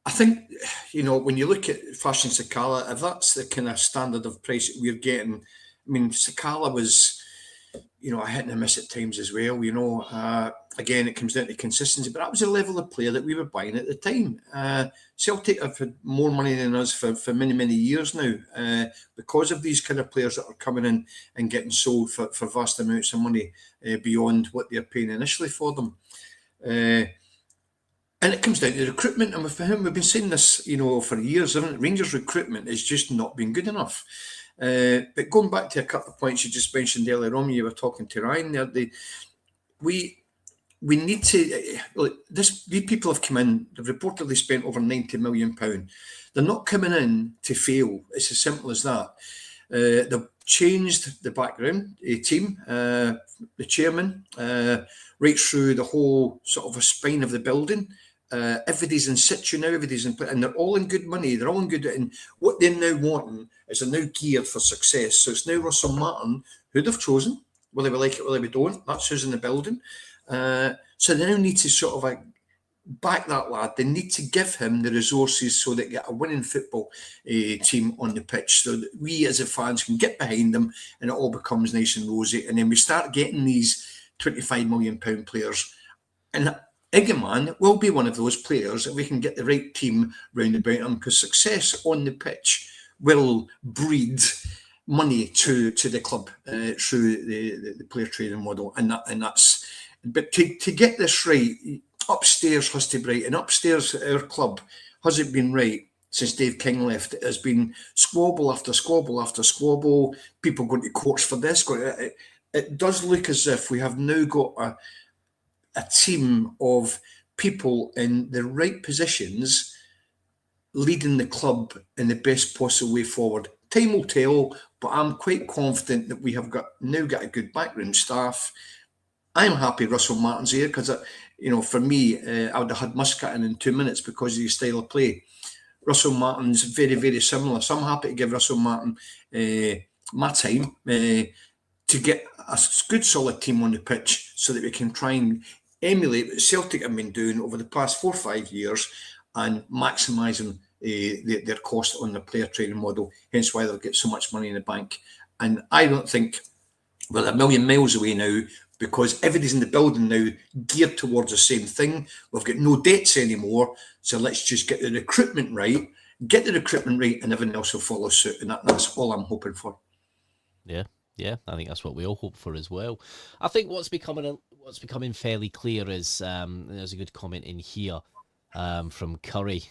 I think, when you look at Fashion Sakala, if that's the kind of standard of price that we're getting, I mean, Sakala was, a hit and a miss at times as well. Again, it comes down to consistency, but that was the level of player that we were buying at the time. Celtic have had more money than us for many, many years now, because of these kind of players that are coming in and getting sold for vast amounts of money beyond what they're paying initially for them. And it comes down to recruitment, and for him, we've been saying this, for years, haven't it? Rangers recruitment has just not been good enough. But going back to a couple of points you just mentioned earlier on, you were talking to Ryan there. We need to these people have come in. They've reportedly spent over £90 million. They're not coming in to fail. It's as simple as that. They've changed the background, the team, the chairman, right through the whole sort of a spine of the building. Everybody's in situ now, everybody's in, and they're all in good money. They're all in good, and what they're now wanting is they're now geared for success. So it's now Russell Martin who they've chosen, whether we like it, whether we don't. That's who's in the building. So they now need to sort of back that lad. They need to give him the resources so they get a winning football team on the pitch, so that we as a fans can get behind them and it all becomes nice and rosy. And then we start getting these £25 million players. And Igamane will be one of those players if we can get the right team round about him, because success on the pitch will breed money to the club through the player trading model, and that's. But to get this right, upstairs has to be right, and upstairs at our club hasn't been right since Dave King left. It has been squabble after squabble after squabble. People going to courts for this. It does look as if we have now got a team of people in the right positions leading the club in the best possible way forward. Time will tell, but I'm quite confident that we have now got a good backroom staff. I'm happy Russell Martin's here because, for me, I would have had Muscat in 2 minutes because of his style of play. Russell Martin's very, very similar. So I'm happy to give Russell Martin my time to get a good, solid team on the pitch so that we can try and emulate what Celtic have been doing over the past 4 or 5 years and maximising their cost on the player training model, hence why they'll get so much money in the bank. And I don't think we're a million miles away now, because everybody's in the building now geared towards the same thing. We've got no debts anymore, so let's just get the recruitment right, and everything else will follow suit, and that's all I'm hoping for. Yeah, I think that's what we all hope for as well. I think what's becoming fairly clear is there's a good comment in here from Curry.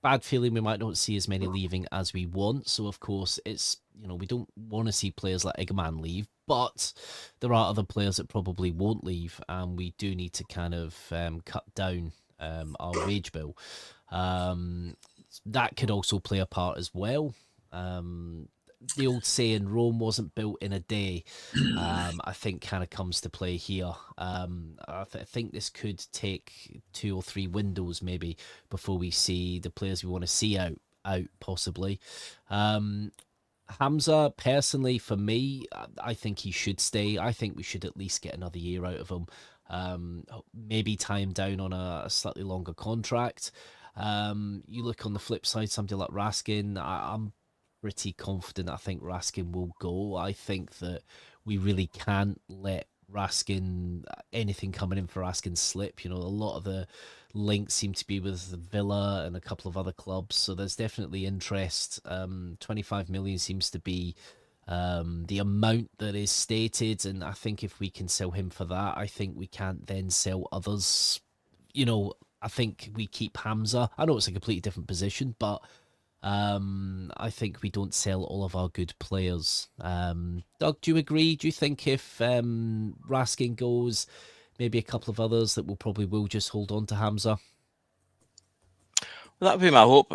Bad feeling we might not see as many leaving as we want. So of course it's, we don't want to see players like Igamane leave, but there are other players that probably won't leave, and we do need to kind of cut down our wage bill. That could also play a part as well. The old saying, Rome wasn't built in a day, I think kind of comes to play here. I think this could take 2 or 3 windows maybe before we see the players we want to see out possibly. Hamza, personally, for me, I think he should stay. I think we should at least get another year out of him. Maybe tie him down on a slightly longer contract. You look on the flip side, somebody like Raskin, I'm pretty confident I think Raskin will go. I think that we really can't let anything coming in for Raskin slip. A lot of the links seem to be with Villa and a couple of other clubs, so there's definitely interest. 25 million seems to be the amount that is stated, and I think if we can sell him for that, I think we can't then sell others. I think we keep Hamza. I know it's a completely different position, but I think we don't sell all of our good players. Doug, do you agree? Do you think if Raskin goes, maybe a couple of others that will just hold on to Hamza? Well, that would be my hope.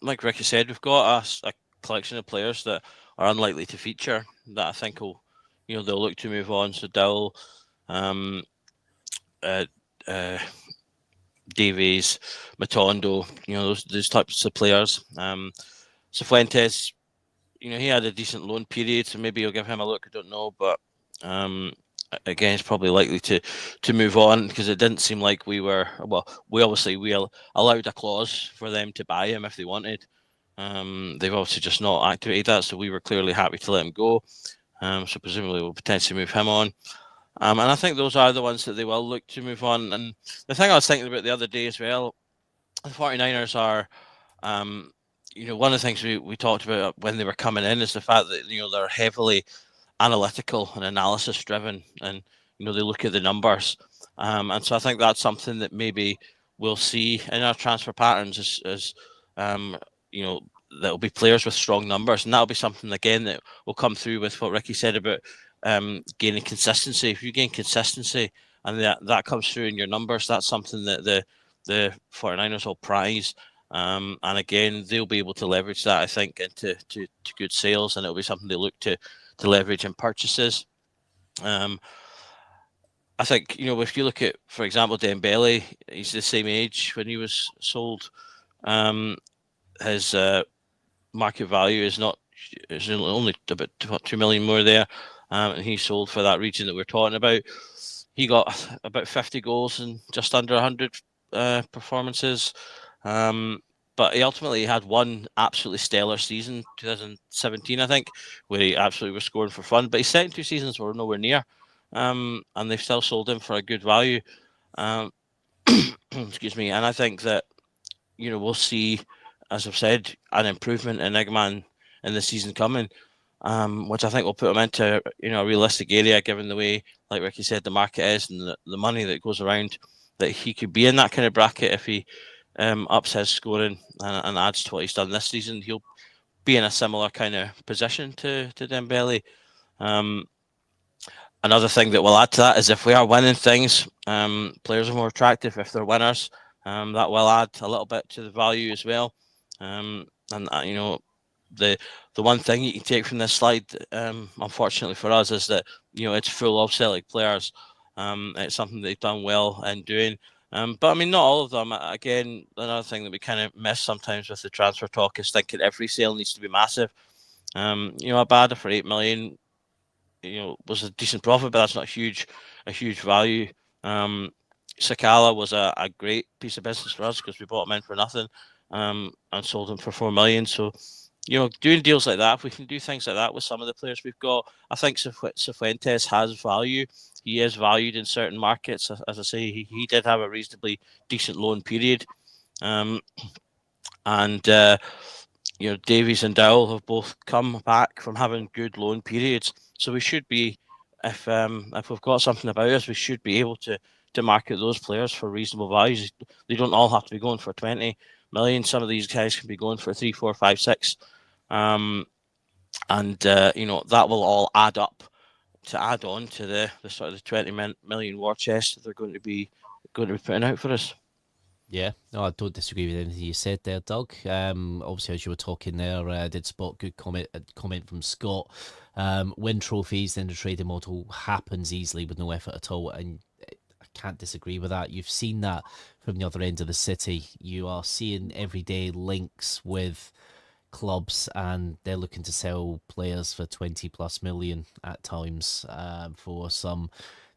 Like Ricky said, we've got a collection of players that are unlikely to feature that I think they'll look to move on. So Dill, Davies, Matondo, those types of players. Cifuentes, he had a decent loan period, so maybe you'll give him a look. I don't know, but again, it's probably likely to move on, because it didn't seem like we allowed a clause for them to buy him if they wanted. They've obviously just not activated that, so we were clearly happy to let him go. So presumably we'll potentially move him on. And I think those are the ones that they will look to move on. And the thing I was thinking about the other day as well, the 49ers are, one of the things we talked about when they were coming in is the fact that, they're heavily analytical and analysis driven, and, they look at the numbers. And so I think that's something that maybe we'll see in our transfer patterns as there'll be players with strong numbers. And that'll be something, again, that will come through with what Ricky said about gaining consistency. If you gain consistency and that comes through in your numbers, that's something that the 49ers will prize. And again, they'll be able to leverage that, I think, into good sales, and it'll be something they look to leverage in purchases. I think, if you look at, for example, Dembele, he's the same age when he was sold. His market value is only about 2 million more there. And he sold for that region that we're talking about. he got about 50 goals and just under 100 performances. But he ultimately had one absolutely stellar season, 2017, I think, where he absolutely was scoring for fun. But his second 2 seasons were nowhere near, and they've still sold him for a good value. Excuse me. And I think that, we'll see, as I've said, an improvement in Igamane in the season coming, which I think will put him into, a realistic area, given the way, like Ricky said, the market is and the money that goes around, that he could be in that kind of bracket if he ups his scoring and adds to what he's done this season. He'll be in a similar kind of position to Dembele. Another thing that will add to that is if we are winning things, players are more attractive if they're winners. That will add a little bit to the value as well. The one thing you can take from this slide, unfortunately for us, is that it's full of Celtic players. It's something they've done well in doing. But I mean, not all of them. Again, another thing that we kind of miss sometimes with the transfer talk is thinking every sale needs to be massive. Abada for 8 million, was a decent profit, but that's not a huge value. Sakala was a great piece of business for us because we bought him in for nothing, and sold him for 4 million. So, doing deals like that, if we can do things like that with some of the players we've got, I think Cifuentes has value. He is valued in certain markets. As I say, he did have a reasonably decent loan period. Davies and Dowell have both come back from having good loan periods. So we should be, if we've got something about us, we should be able to market those players for reasonable values. They don't all have to be going for 20 million. Some of these guys can be going for 3, 4, 5, 6. That will all add up to add on to the sort of the 20 million war chest that they're going to be putting out for us. Yeah, no, I don't disagree with anything you said there, Doug. Obviously, as you were talking there, I did spot good comment from Scott. Win trophies, then the trading model happens easily with no effort at all, and I can't disagree with that. You've seen that from the other end of the city. You are seeing everyday links with clubs, and they're looking to sell players for 20 plus million at times. For some,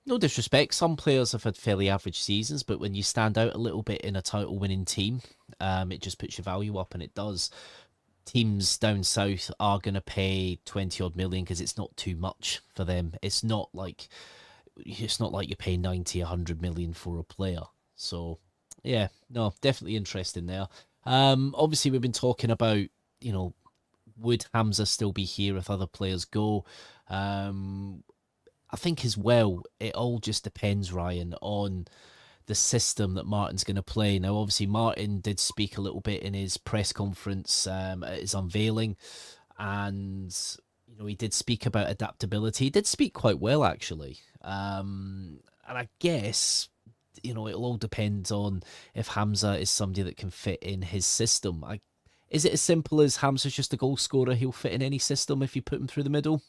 no disrespect, some players have had fairly average seasons, but when you stand out a little bit in a title winning team, it just puts your value up, and it does. Teams down south are going to pay 20 odd million because it's not too much for them. It's not like you're paying 90, 100 million for a player. So yeah, no, definitely interesting there. Obviously we've been talking about, would Hamza still be here if other players go? I think as well, it all just depends, Ryan, on the system that Martin's going to play. Now, obviously, Martin did speak a little bit in his press conference at his unveiling, and he did speak about adaptability. He did speak quite well, actually. And I guess it'll all depend on if Hamza is somebody that can fit in his system. Is it as simple as Hamza's just a goal scorer? He'll fit in any system if you put him through the middle?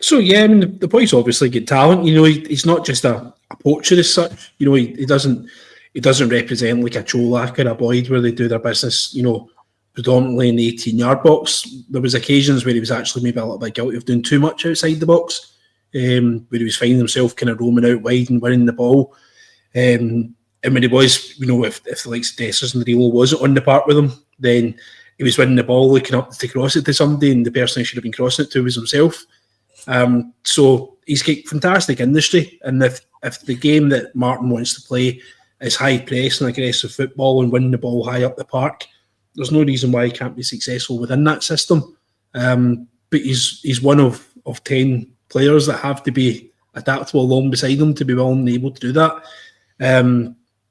So yeah, I mean the boy's obviously good talent. He's not just a poacher as such. He doesn't represent like a Cholak or a Boyd where they do their business, predominantly in the 18-yard box. There was occasions where he was actually maybe a little bit guilty of doing too much outside the box, where he was finding himself kind of roaming out wide and winning the ball. And when he was, if the likes of Dessers and Rilo wasn't on the park with him, then he was winning the ball, looking up to cross it to somebody, and the person he should have been crossing it to was himself. So he's got fantastic industry, and if the game that Martin wants to play is high press and aggressive football and winning the ball high up the park, there's no reason why he can't be successful within that system. But he's one of 10 players that have to be adaptable along beside him to be willing and able to do that.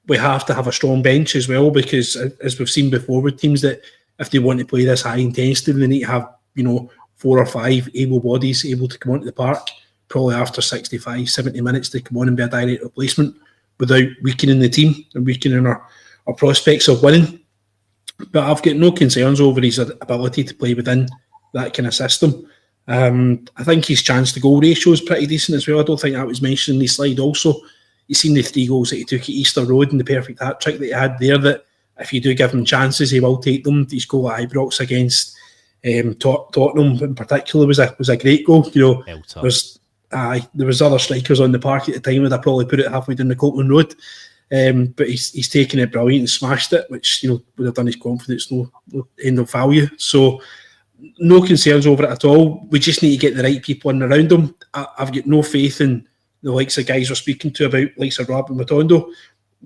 We have to have a strong bench as well, because as we've seen before with teams, that if they want to play this high intensity, they need to have 4 or 5 able bodies able to come onto the park probably after 65, 70 minutes to come on and be a direct replacement without weakening the team and weakening our prospects of winning. But I've got no concerns over his ability to play within that kind of system. I think his chance to goal ratio is pretty decent as well. I don't think that was mentioned in the slide also. You've seen the 3 goals that he took at Easter Road and the perfect hat-trick that he had there, that if you do give him chances, he will take them. His goal at Ibrox against Tottenham in particular was a great goal. aye, there was other strikers on the park at the time, and I probably put it halfway down the Copeland Road. But he's taken it brilliant and smashed it, which would have done his confidence no end of value. So no concerns over it at all. We just need to get the right people in around him. I've got no faith in the likes of guys we're speaking to about, likes of Robin Matondo,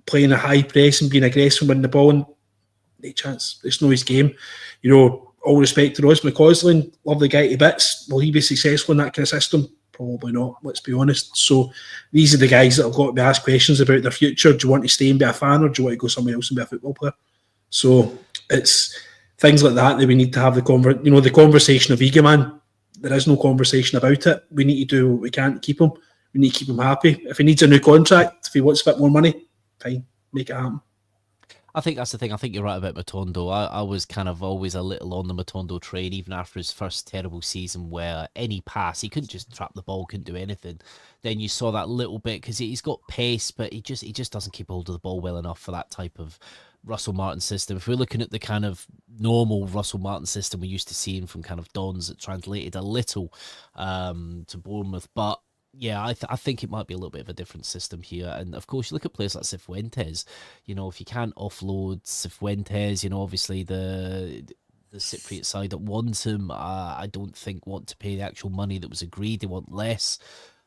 playing a high press and being aggressive winning the ball. And no chance. It's not his game. All respect to Ross McCausland, love the guy to bits. Will he be successful in that kind of system? Probably not, let's be honest. So these are the guys that have got to be asked questions about their future. Do you want to stay and be a fan, or do you want to go somewhere else and be a football player? So it's things like that we need to have the conversation of Igamane. There is no conversation about it. We need to do what we can to keep him. We need to keep him happy. If he needs a new contract, if he wants a bit more money, fine, make it happen. I think that's the thing. I think you're right about Matondo. I was kind of always a little on the Matondo train, even after his first terrible season where any pass, he couldn't just trap the ball, couldn't do anything. Then you saw that little bit because he's got pace, but he just doesn't keep hold of the ball well enough for that type of Russell Martin system. If we're looking at the kind of normal Russell Martin system we used to seeing from kind of Dons, it translated a little to Bournemouth, but yeah, I think it might be a little bit of a different system here. And of course, you look at players like Cifuentes. If you can't offload Cifuentes, obviously the Cypriot side that wants him, I don't think want to pay the actual money that was agreed. They want less.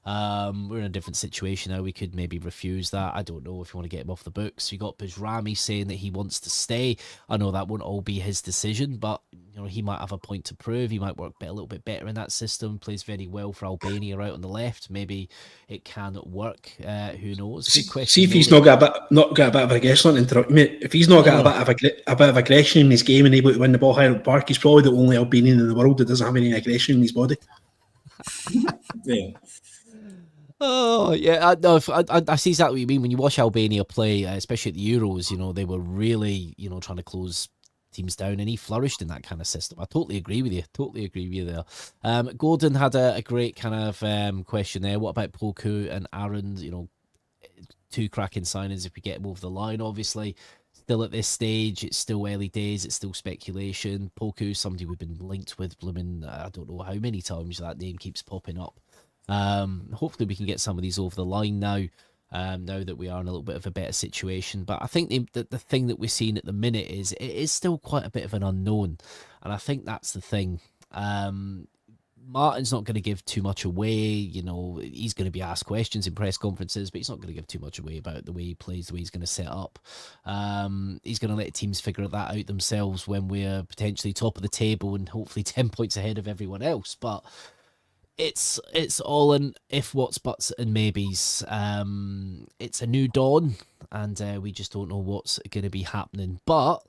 We're in a different situation now. We could maybe refuse that. I don't know if you want to get him off the books. You got Bajrami saying that he wants to stay. I know that won't all be his decision, but he might have a point to prove. He might work a little bit better in that system. Plays very well for Albania out on the left. Maybe it can work. Who knows? Good question. See if he's not got a bit of aggression. Interrupt me. If he's not got a bit of aggression in his game and able to win the ball higher up the park, he's probably the only Albanian in the world that doesn't have any aggression in his body. Yeah. Oh yeah, I see exactly what you mean when you watch Albania play, especially at the Euros. They were really trying to close teams down, and he flourished in that kind of system. I totally agree with you. There. Gordon had a great kind of question there. What about Poku and Aaron? Two cracking signings if we get them over the line. Obviously, still at this stage, it's still early days. It's still speculation. Poku, somebody we've been linked with, blooming, I don't know how many times that name keeps popping up. Hopefully we can get some of these over the line now that we are in a little bit of a better situation. But I think the thing that we're seeing at the minute is it is still quite a bit of an unknown, and I think that's the thing. Martin's not going to give too much away. He's going to be asked questions in press conferences, but he's not going to give too much away about the way he plays, the way he's going to set up. He's going to let teams figure that out themselves when we're potentially top of the table and hopefully 10 points ahead of everyone else. But it's all in if, what's, buts and maybes. It's a new dawn, and we just don't know what's going to be happening. But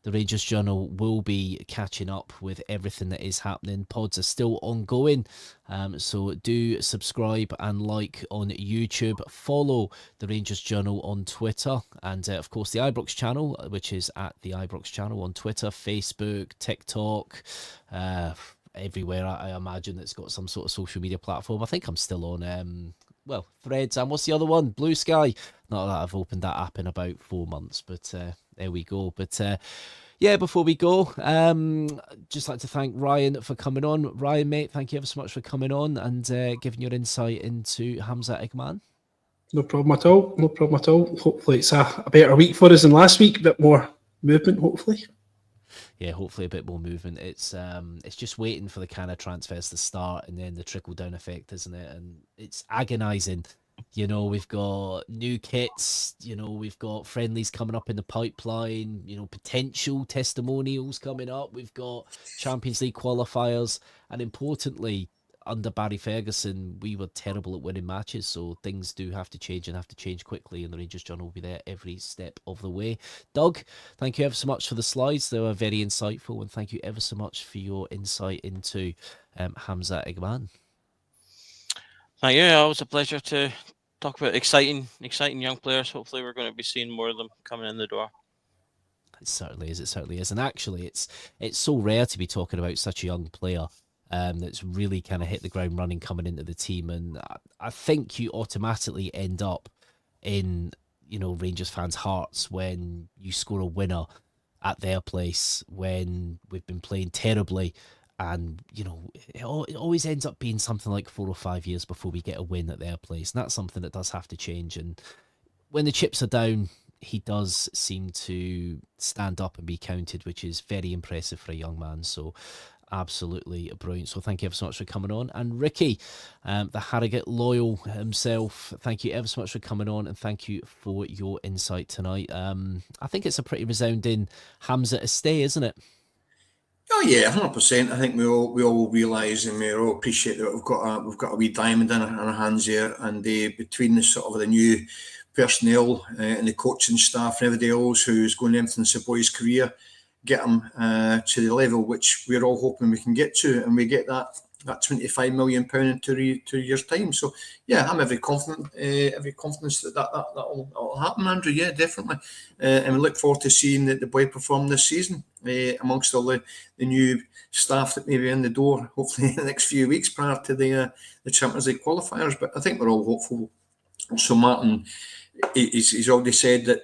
the Rangers Journal will be catching up with everything that is happening. Pods are still ongoing, so do subscribe and like on YouTube. Follow the Rangers Journal on Twitter, and of course the Ibrox channel, which is at the Ibrox channel on Twitter, Facebook, TikTok, everywhere I imagine that's got some sort of social media platform. I think I'm still on Threads, and what's the other one? Blue Sky. Not that I've opened that app in about 4 months, but there we go. But before we go, just like to thank Ryan for coming on. Ryan, mate, thank you ever so much for coming on and giving your insight into Hamza Igamane. No problem at all. Hopefully it's a better week for us than last week. A bit more movement, hopefully. Yeah, hopefully a bit more movement. It's just waiting for the kind of transfers to start and then the trickle down effect, isn't it? And it's agonising. We've got new kits, we've got friendlies coming up in the pipeline, potential testimonials coming up. We've got Champions League qualifiers, and importantly, under Barry Ferguson, we were terrible at winning matches, so things do have to change and have to change quickly, and the Rangers Journal will be there every step of the way. Doug, thank you ever so much for the slides. They were very insightful, and thank you ever so much for your insight into Hamza Igamane. Thank you. Always a pleasure to talk about exciting young players. Hopefully we're going to be seeing more of them coming in the door. It certainly is. And actually, it's so rare to be talking about such a young player that's really kind of hit the ground running coming into the team. And I think you automatically end up in, Rangers fans' hearts when you score a winner at their place, when we've been playing terribly And, you know, it always ends up being something like 4 or 5 years before we get a win at their place. And that's something that does have to change. And when the chips are down, he does seem to stand up and be counted, which is very impressive for a young man. So absolutely brilliant. So thank you ever so much for coming on. And Ricky, the Harrogate loyal himself, thank you ever so much for coming on, and thank you for your insight tonight. I think it's a pretty resounding Hamza a stay, isn't it? Oh yeah, 100%. I think we all realise and we all appreciate that we've got a wee diamond in our hands here, and between the sort of the new personnel and the coaching staff and everybody else who's going to influence the boy's career, get him to the level which we're all hoping we can get to, and we get that £25 million in 2 years' time. So yeah, I'm every confidence that'll happen, Andrew. Yeah, definitely, and we look forward to seeing the boy perform this season amongst all the new staff that may be in the door, hopefully in the next few weeks prior to the Champions League qualifiers. But I think we're all hopeful. So Martin, he's already said that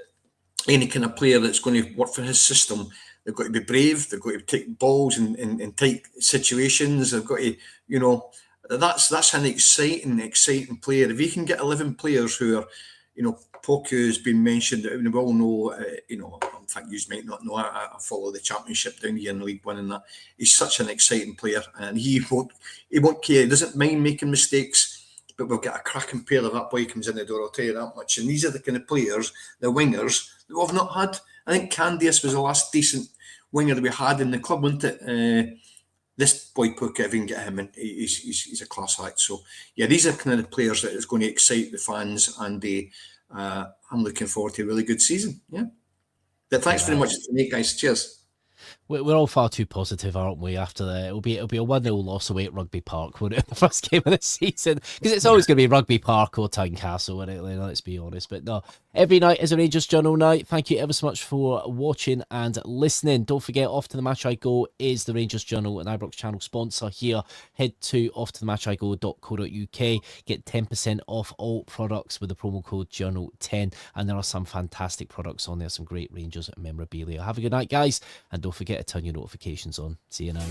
any kind of player that's going to work for his system, they've got to be brave. They've got to take balls in tight situations. They've got to, you know, that's an exciting player. If he can get 11 players who are, you know, Poku has been mentioned. We all know, you know, in fact, you might not know. I follow the Championship down here in League One, and that he's such an exciting player, and he won't care. He doesn't mind making mistakes. But we've got a cracking pair of that boy comes in the door, I'll tell you that much. And these are the kind of players, the wingers, that we've not had. I think Candias was the last decent winger that we had in the club, wasn't it? This boy Pook, if we can get him in, he's a class act. So, yeah, these are kind of the players that is going to excite the fans, and I'm looking forward to a really good season. Yeah. But thanks very much tonight, guys. Cheers. We're all far too positive, aren't we? After that, it'll be a 1-0 loss away at Rugby Park, won't it? The first game of the season, because it's always going to be Rugby Park or Tynecastle, won't it? Let's be honest. But no, every night is a Rangers Journal night. Thank you ever so much for watching and listening. Don't forget, Off to the Match I Go is the Rangers Journal and Ibrox Channel sponsor here. Head to offtothematchigo.co.uk. Get 10% off all products with the promo code Journal10, and there are some fantastic products on there. Some great Rangers memorabilia. Have a good night, guys, and don't forget to turn your notifications on. See you now.